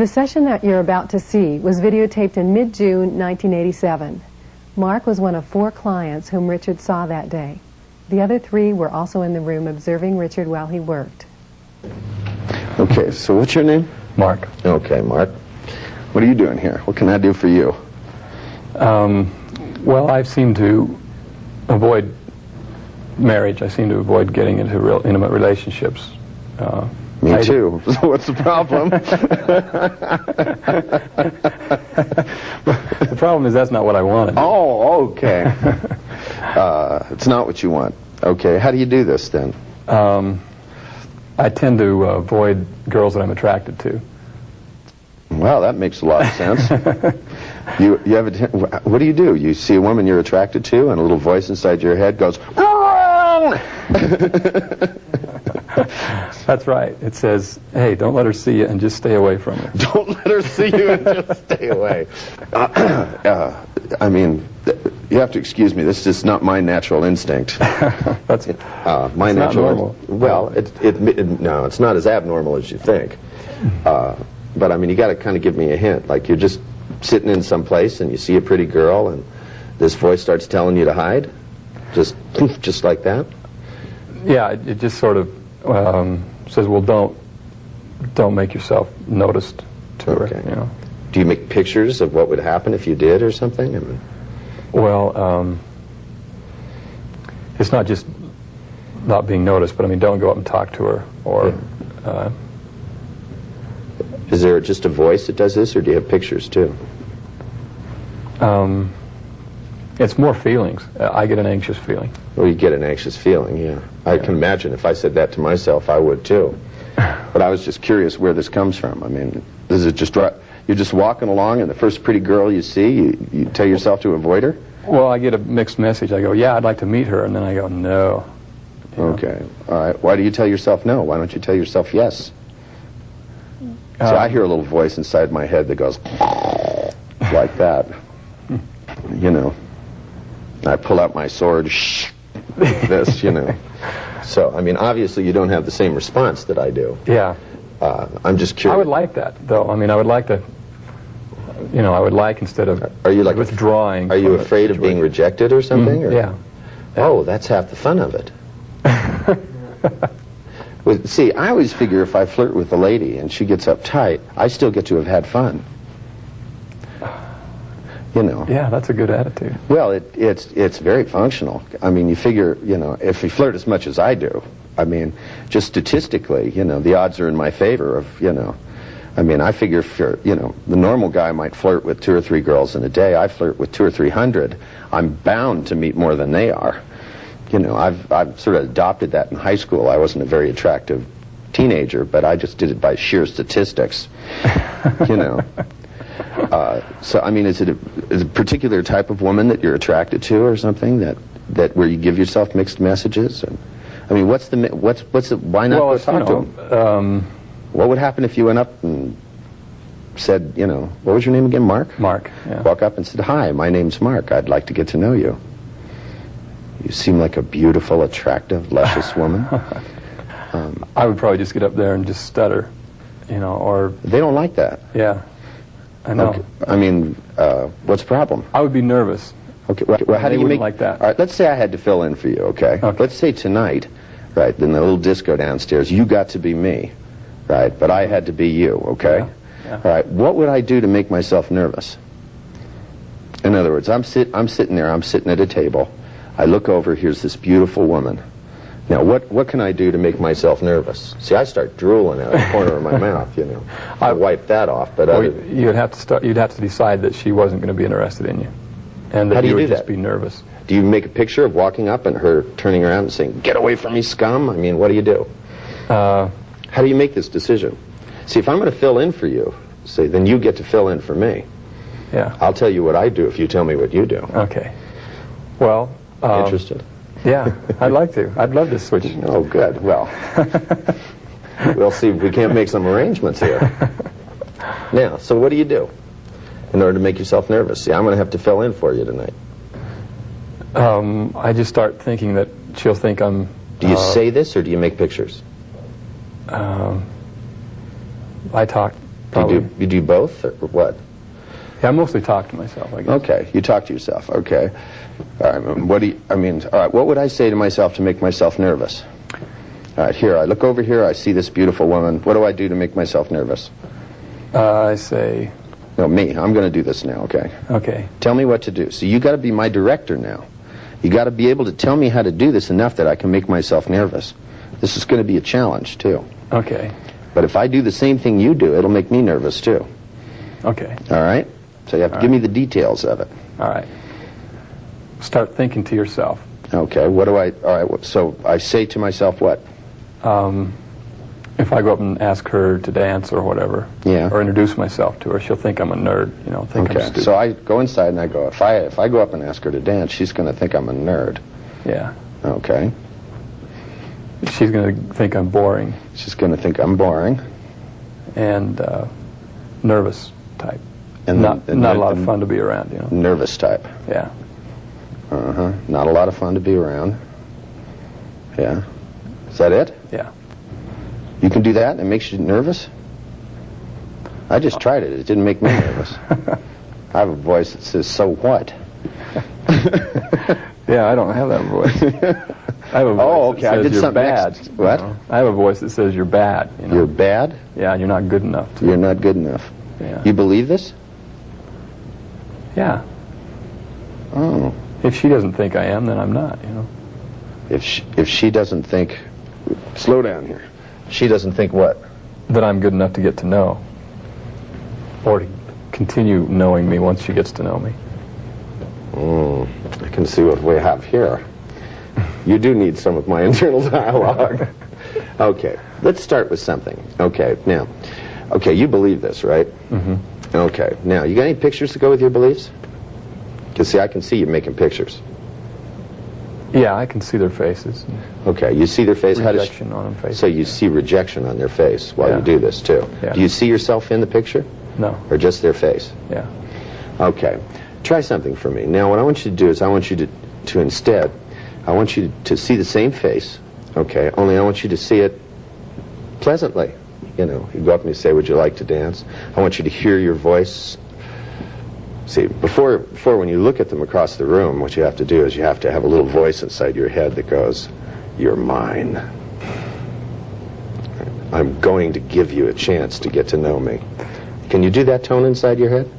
The session that you're about to see was videotaped in mid-June 1987. Mark was one of 4 clients whom Richard saw that day. The other 3 were also in the room observing Richard while he worked. Okay, so what's your name? Mark. Okay, Mark. What are you doing here? What can I do for you? Well, I seem to avoid marriage. I seem to avoid getting into real intimate relationships. Me too. So what's the problem? The problem is that's not what I wanted. Oh, okay. It's not what you want. Okay, how do you do this then? I tend to avoid girls that I'm attracted to. Well, that makes a lot of sense. You have what do? You see a woman you're attracted to, and a little voice inside your head goes, "Wrong!" That's right. It says, hey, don't let her see you and just stay away from her. Don't let her see you and just stay away. I mean, you have to excuse me. This is just not my natural instinct. That's my it's natural. not normal. Well, no, it's not as abnormal as you think. But I mean, you got to kind of give me a hint. Like you're just sitting in some place and you see a pretty girl, and this voice starts telling you to hide, just like that. Yeah, it just sort of says, well, don't make yourself noticed to her. You know. Do you make pictures of what would happen if you did or something? I mean, well, it's not just not being noticed, but I mean, don't go up and talk to her. Or is there just a voice that does this, or do you have pictures too? It's more feelings. I get an anxious feeling. Well, you get an anxious feeling, yeah. I can imagine if I said that to myself, I would too. But I was just curious where this comes from. I mean, is it just you're just walking along and the first pretty girl you see, you tell yourself to avoid her? Well, I get a mixed message. I go, yeah, I'd like to meet her, and then I go, no. Okay, all right. Why do you tell yourself no? Why don't you tell yourself yes? See, I hear a little voice inside my head that goes like that, you know. I pull out my sword, like this, you know. So, I mean, obviously you don't have the same response that I do. Yeah. I'm just curious. I would like that, though. I mean, I would like to, you know, I would like instead of withdrawing. Are you afraid of being rejected or something? Or? Yeah. Oh, that's half the fun of it. Well, see, I always figure if I flirt with a lady and she gets uptight, I still get to have had fun. You know. Yeah, that's a good attitude. Well, it's very functional. I mean, you figure, you know, if you flirt as much as I do, I mean, just statistically, you know, the odds are in my favor of, you know, I mean, I figure, you know, the normal guy might flirt with 2 or 3 girls in a day. I flirt with 200 or 300. I'm bound to meet more than they are. You know, I've sort of adopted that in high school. I wasn't a very attractive teenager, but I just did it by sheer statistics. You know. So, I mean, is it a particular type of woman that you're attracted to, or something that where you give yourself mixed messages? And, I mean, what's the why not go talk to him? What would happen if you went up and said, you know, what was your name again, Mark? Mark. Yeah. Walk up and said, hi, my name's Mark. I'd like to get to know you. You seem like a beautiful, attractive, luscious woman. I would probably just get up there and just stutter, you know, or... They don't like that. Yeah, I know. Okay. I mean, what's the problem? I would be nervous. Okay, well how do you make... like that. All right, let's say I had to fill in for you, okay? Let's say tonight, right, in the little disco downstairs, you got to be me, right, but I had to be you, okay? Yeah. All right, what would I do to make myself nervous? In other words, I'm sitting there, I'm sitting at a table. I look over, here's this beautiful woman. Now, what can I do to make myself nervous? See, I start drooling out of the corner of my mouth, you know. I wipe that off, but well, you'd have to decide that she wasn't going to be interested in you, and that you would just be nervous. Do you make a picture of walking up and her turning around and saying, "Get away from me, scum"? I mean, what do you do? How do you make this decision? See, if I'm going to fill in for you, say, then you get to fill in for me. Yeah. I'll tell you what I do if you tell me what you do. Okay. Well. Interested? Yeah, I'd like to. I'd love to switch. Oh, good. Well, we'll see if we can't make some arrangements here. Now, so what do you do in order to make yourself nervous? See, I'm going to have to fill in for you tonight. I just start thinking that she'll think I'm... Do you say this, or do you make pictures? I talk Probably. You do both, or what? Yeah, I mostly talk to myself, I guess. Okay, you talk to yourself. Okay. All right. What do you, I mean? All right. What would I say to myself to make myself nervous? All right. Here, I look over here. I see this beautiful woman. What do I do to make myself nervous? I say... No, me. I'm going to do this now. Okay. Okay. Tell me what to do. So you got to be my director now. You got to be able to tell me how to do this enough that I can make myself nervous. This is going to be a challenge too. Okay. But if I do the same thing you do, it'll make me nervous too. Okay. All right? So you have to give me the details of it. All right. Start thinking to yourself. Okay. What do I... All right. So I say to myself what? If I go up and ask her to dance or whatever, Yeah. or introduce myself to her, she'll think I'm a nerd, you know, think I'm Okay. stupid. So I go inside and I go, if I go up and ask her to dance, she's going to think I'm a nerd. Yeah. Okay. She's going to think I'm boring She's going to think I'm boring. and nervous type. And Not then- a lot of fun to be around, you know. Nervous type. Yeah. Uh-huh. Not a lot of fun to be around. Yeah. Is that it? Yeah. You can do that and it makes you nervous? I just tried it. It didn't make me nervous. I have a voice that says, so what? Yeah, I don't have that voice. I have a voice Oh, okay. that I says did you're something bad. next. What? You know? I have a voice that says you're bad. You know? You're bad? Yeah, you're not good enough. You're not good enough. Yeah. You believe this? Yeah. Oh. If she doesn't think I am, then I'm not, you know. If she doesn't think... Slow down here. She doesn't think what? That I'm good enough to get to know. Or to continue knowing me once she gets to know me. I can see what we have here. You do need some of my internal dialogue. Okay, let's start with something. Okay, now, you believe this, right? Mm-hmm. Okay, now, you got any pictures to go with your beliefs? Because, see, I can see you making pictures. Yeah, I can see their faces. Okay, you see their face. Rejection on their face. So you see rejection on their face while Yeah. you do this, too. Yeah. Do you see yourself in the picture? No. Or just their face? Yeah. Okay. Try something for me. Now, what I want you to do is I want you to instead, I want you to see the same face, okay, only I want you to see it pleasantly. You know, you go up and you say, would you like to dance? I want you to hear your voice. See, before when you look at them across the room, what you have to do is you have to have a little voice inside your head that goes, you're mine. I'm going to give you a chance to get to know me. Can you do that tone inside your head?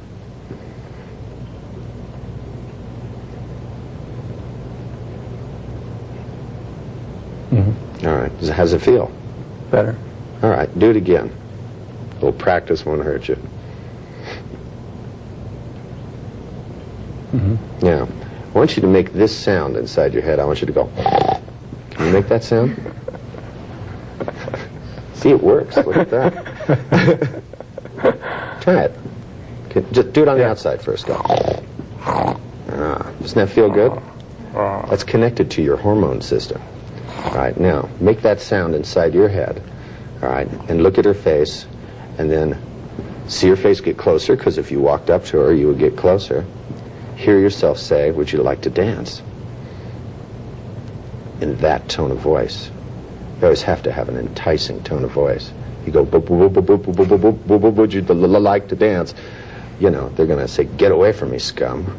Mm-hmm. All right. How does it feel? Better. All right. Do it again. A little practice won't hurt you. Mm-hmm. Now, I want you to make this sound inside your head. I want you to go. Can you make that sound? See, it works. Look at that. Try it. Okay, just do it on the outside first. Go. Doesn't that feel good? That's connected to your hormone system. All right, now, make that sound inside your head. All right, and look at her face, and then see her face get closer, because if you walked up to her, you would get closer. Hear yourself say, would you like to dance? In that tone of voice. You always have to have an enticing tone of voice. You go, would you like to dance? You know, they're going to say, get away from me, scum.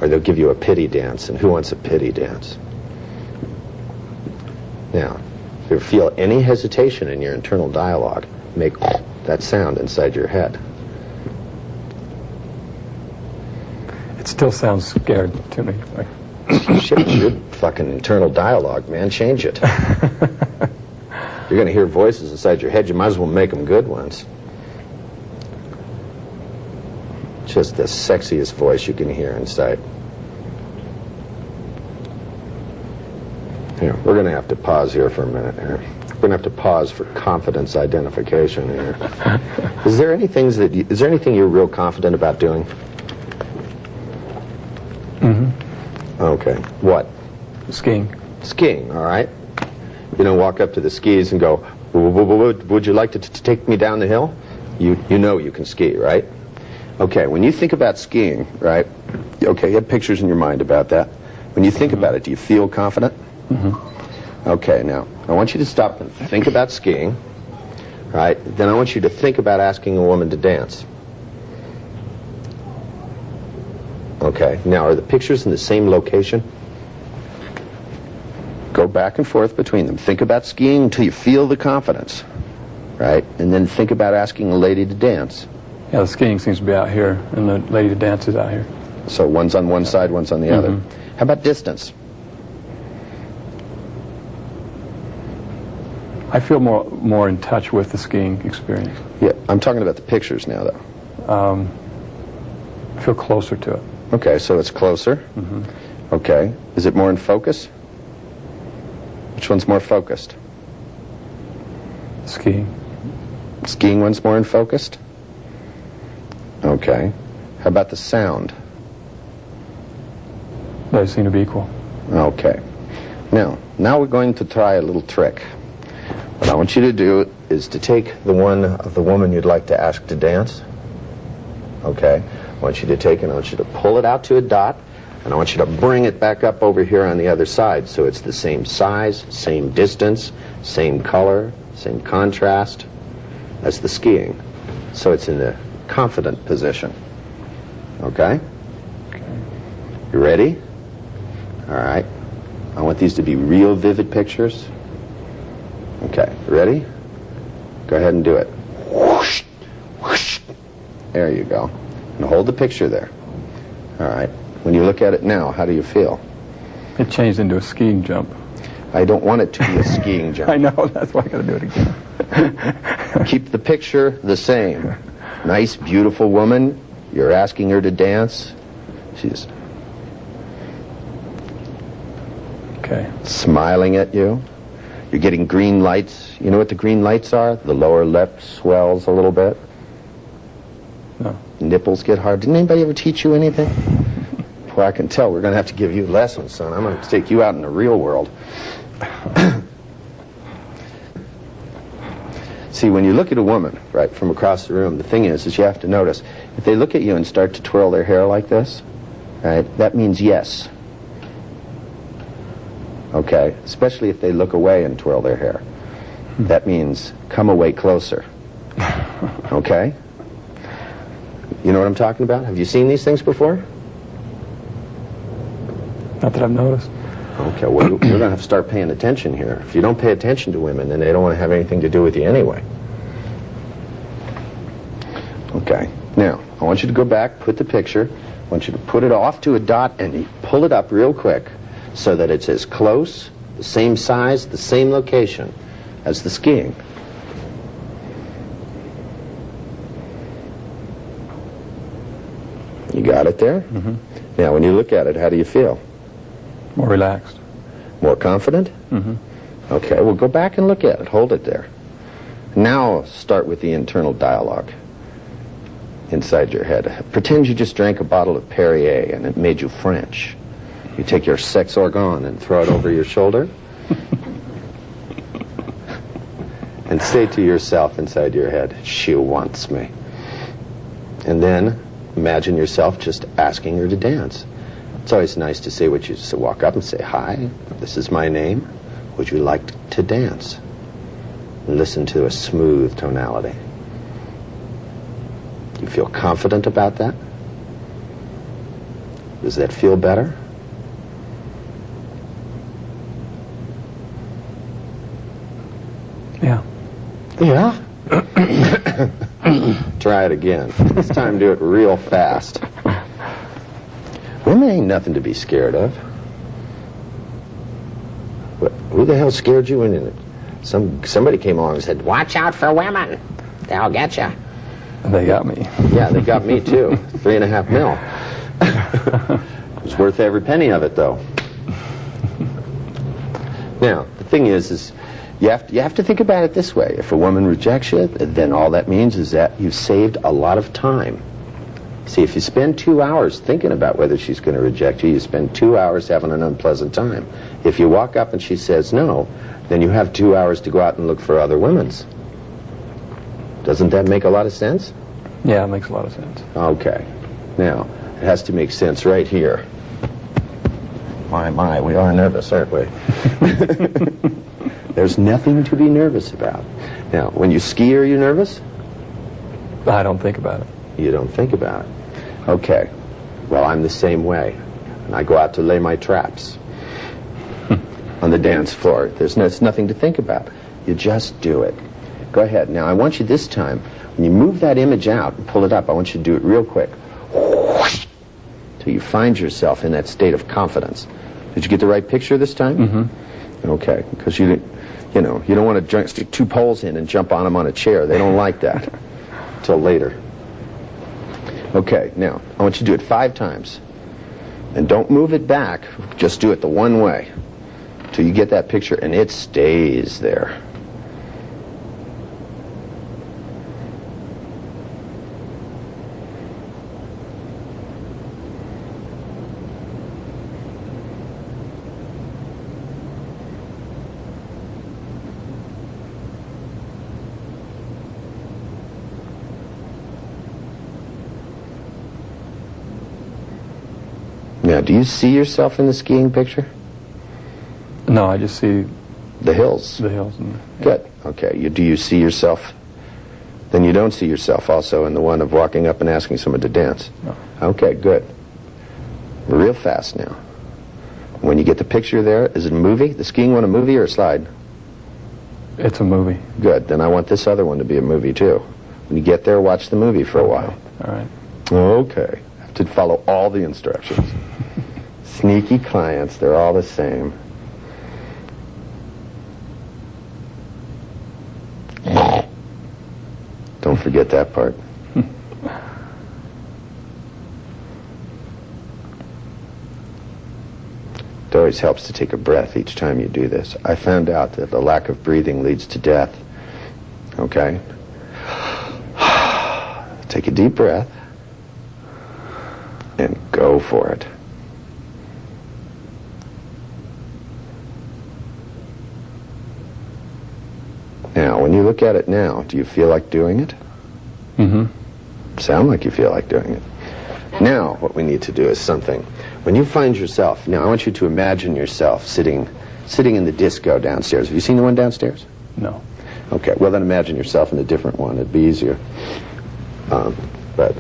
Or they'll give you a pity dance, and who wants a pity dance? Now, if you feel any hesitation in your internal dialogue, make that sound inside your head. It still sounds scared to me. Like, Shit, it's your fucking internal dialogue, man. Change it. You're going to hear voices inside your head. You might as well make them good ones. Just the sexiest voice you can hear inside. Here, we're going to have to pause here for a minute here. We're going to have to pause for confidence identification here. Is there anything you're real confident about doing? mm-hmm. Okay. What? Skiing. Skiing, all right. You don't walk up to the skis and go, would you like to take me down the hill? You know you can ski, right? Okay, when you think about skiing, right, okay, you have pictures in your mind about that. When you think about it, do you feel confident? Mm-hmm. Okay, now, I want you to stop and think about skiing, right? Then I want you to think about asking a woman to dance. Okay, now are the pictures in the same location? Go back and forth between them. Think about skiing until you feel the confidence, right? And then think about asking a lady to dance. Yeah, the skiing seems to be out here, and the lady to dance is out here. So one's on one side, one's on the other. How about distance? I feel more in touch with the skiing experience. Yeah, I'm talking about the pictures now, though. I feel closer to it. Okay, so it's closer. Okay, is it more in focus? Which one's more focused? Skiing. Skiing one's more in focused? Okay. How about the sound? They seem to be equal. Okay. Now we're going to try a little trick. What I want you to do is to take the one of the woman you'd like to ask to dance. Okay. I want you to take it, I want you to pull it out to a dot, and I want you to bring it back up over here on the other side so it's the same size, same distance, same color, same contrast as the skiing. So it's in the confident position. Okay? You ready? All right. I want these to be real vivid pictures. Okay, ready? Go ahead and do it. Whoosh, whoosh. There you go. And hold the picture there. All right. When you look at it now, how do you feel? It changed into a skiing jump. I don't want it to be a skiing jump. I know, that's why I got to do it again. Keep the picture the same. Nice, beautiful woman. You're asking her to dance. She's smiling at you. You're getting green lights. You know what the green lights are? The lower lip swells a little bit. No. Nipples get hard. Didn't anybody ever teach you anything? Well, I can tell we're going to have to give you lessons, son. I'm going to take you out in the real world. See, when you look at a woman, right, from across the room, the thing is you have to notice, if they look at you and start to twirl their hair like this, right, that means yes. Okay? Especially if they look away and twirl their hair. That means come away closer. Okay? You know what I'm talking about? Have you seen these things before? Not that I've noticed. Okay, well, you're going to have to start paying attention here. If you don't pay attention to women, then they don't want to have anything to do with you anyway. Okay, now, I want you to go back, put the picture, I want you to put it off to a dot and pull it up real quick so that it's as close, the same size, the same location as the skiing. You got it there? Now, when you look at it, how do you feel? More relaxed. More confident? Okay, well, go back and look at it. Hold it there. Now start with the internal dialogue inside your head. Pretend you just drank a bottle of Perrier and it made you French. You take your sex organ and throw it over your shoulder and say to yourself inside your head, she wants me. And then imagine yourself just asking her to dance. It's always nice to say what you just walk up and say, hi, this is my name. Would you like to dance? And listen to a smooth tonality. Do you feel confident about that? Does that feel better? Yeah. Yeah? Try it again. This time do it real fast. Women ain't nothing to be scared of. Who the hell scared you into it? Somebody came along and said, watch out for women. They'll get you. They got me. Yeah, they got me too. 3.5 mil. It was worth every penny of it, though. Now, the thing is you have to think about it this way. If a woman rejects you, then all that means is that you've saved a lot of time. See, if you spend 2 hours thinking about whether she's going to reject you, you spend 2 hours having an unpleasant time. If you walk up and she says no, then you have 2 hours to go out and look for other women's. Doesn't that make a lot of sense? Yeah, it makes a lot of sense. Okay. Now, it has to make sense right here. My, we are nervous, aren't we? There's nothing to be nervous about. Now, when you ski, are you nervous? I don't think about it. You don't think about it. Okay. Well, I'm the same way. And I go out to lay my traps on the dance floor. There's nothing to think about. You just do it. Go ahead. Now, I want you this time, when you move that image out and pull it up, I want you to do it real quick. Till you find yourself in that state of confidence. Did you get the right picture this time? Mm-hmm. Okay. Because you don't want to stick 2 poles in and jump on them on a chair. They don't like that. Till later. Okay. Now, I want you to do it 5 times. And don't move it back. Just do it the one way. Till you get that picture and it stays there. Now, do you see yourself in the skiing picture? No, I just see the hills. The hills. Good. Okay. Do you see yourself? Then you don't see yourself also in the one of walking up and asking someone to dance. No. Okay, good. Real fast now. When you get the picture there, is it a movie? The skiing one a movie or a slide? It's a movie. Good. Then I want this other one to be a movie too. When you get there, watch the movie for a while. All right. Okay. Have to follow all the instructions. Sneaky clients, they're all the same. Don't forget that part. It always helps to take a breath each time you do this. I found out that the lack of breathing leads to death. Okay? Take a deep breath and go for it. Now, when you look at it now, do you feel like doing it? Mm-hmm. Sound like you feel like doing it. Now, what we need to do is something. When you find yourself, now I want you to imagine yourself sitting in the disco downstairs. Have you seen the one downstairs? No. Okay, well then imagine yourself in a different one. It'd be easier. But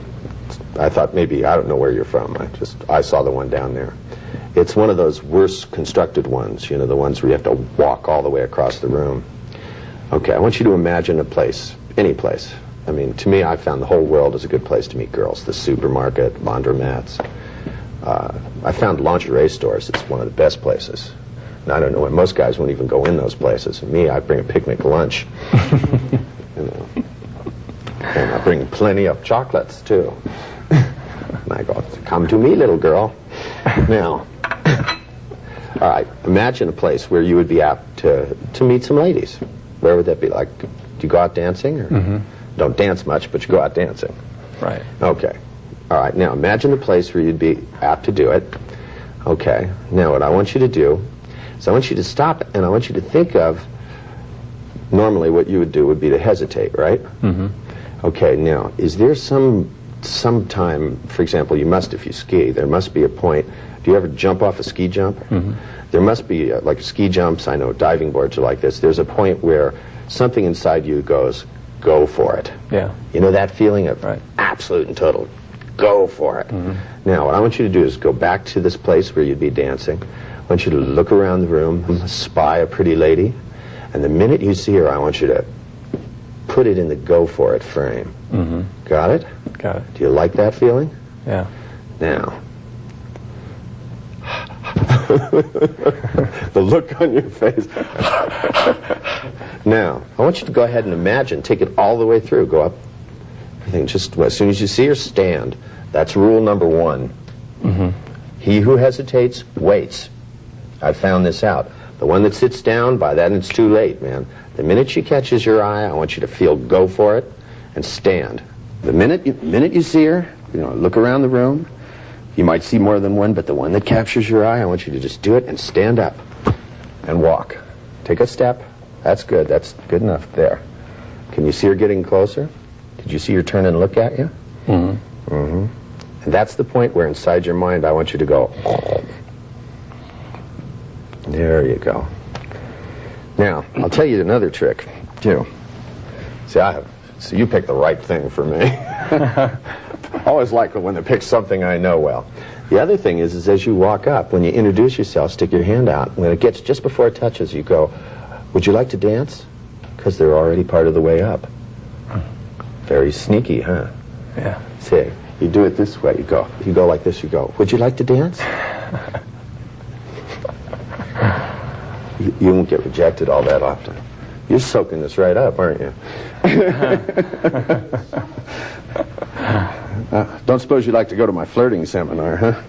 I thought maybe, I don't know where you're from. I saw the one down there. It's one of those worst constructed ones, you know, the ones where you have to walk all the way across the room. Okay, I want you to imagine a place, any place. I mean, to me, I found the whole world is a good place to meet girls. The supermarket, laundromats. I found lingerie stores. It's one of the best places. And I don't know, most guys won't even go in those places. And me, I bring a picnic lunch. You know. And I bring plenty of chocolates, too. And I go, come to me, little girl. Now, all right, imagine a place where you would be apt to meet some ladies. Where would that be? Like, do you go out dancing? Or don't dance much, but you go out dancing. Right. Okay. All right, now imagine a place where you'd be apt to do it. Okay, now what I want you to do is I want you to stop and I want you to think of, normally what you would do would be to hesitate, right? Mm-hmm. Okay, now, is there some time, for example, you must, if you ski, there must be a point, do you ever jump off a ski jump? Mm-hmm. There must be, like ski jumps, I know diving boards are like this, there's a point where something inside you goes, go for it. Yeah. You know that feeling of right. absolute and total, go for it. Mm-hmm. Now, what I want you to do is go back to this place where you'd be dancing. I want you to look around the room, spy a pretty lady, and the minute you see her, I want you to put it in the go for it frame. Mm-hmm. Got it? Got it. Do you like that feeling? Yeah. Now, the look on your face. Now, I want you to go ahead and imagine, take it all the way through, go up. Everything, just as soon as you see her, stand. That's rule number 1. Mm-hmm. He who hesitates, waits. I found this out. The one that sits down, by that it's too late, man. The minute she catches your eye, I want you to feel go for it and stand. The minute you see her, you know, look around the room. You might see more than one, but the one that captures your eye, I want you to just do it and stand up and walk. Take a step. That's good. That's good enough there. Can you see her getting closer? Did you see her turn and look at you? Mm-hmm. Mm-hmm. And that's the point where inside your mind I want you to go. There you go. Now, I'll tell you another trick, too. See, you picked the right thing for me. I always like it when they pick something I know well. The other thing is as you walk up, when you introduce yourself, stick your hand out. When it gets just before it touches, you go, "Would you like to dance?" Because they're already part of the way up. Very sneaky, huh? Yeah. See, you do it this way. You go like this. You go, "Would you like to dance?" You won't get rejected all that often. You're soaking this right up, aren't you? Don't suppose you'd like to go to my flirting seminar, huh?